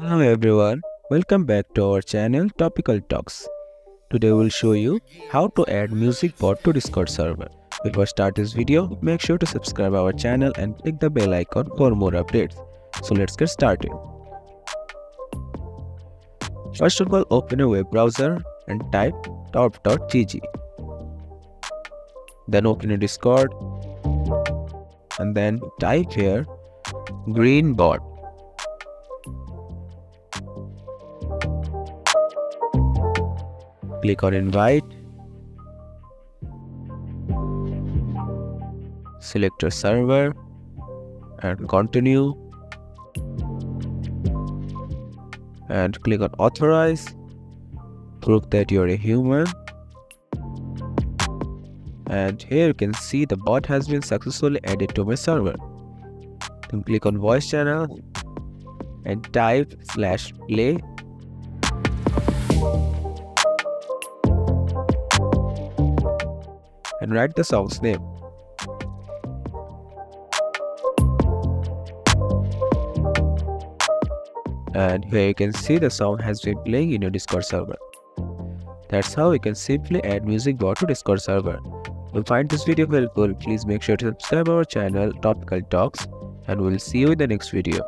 Hello everyone, welcome back to our channel Topical Talks. Today we'll show you how to add music bot to Discord server. Before start this video, make sure to subscribe our channel and click the bell icon for more updates. So let's get started. First of all, open a web browser and type top.gg. Then open a Discord and then type here green bot. Click on invite, select your server and continue, and click on authorize, prove that you're a human, and here you can see the bot has been successfully added to my server. Then click on voice channel and type /play and write the song's name. And here you can see the song has been playing in your Discord server. That's how you can simply add music bot to Discord server. If you find this video helpful, please make sure to subscribe our channel Topical Talks, and we'll see you in the next video.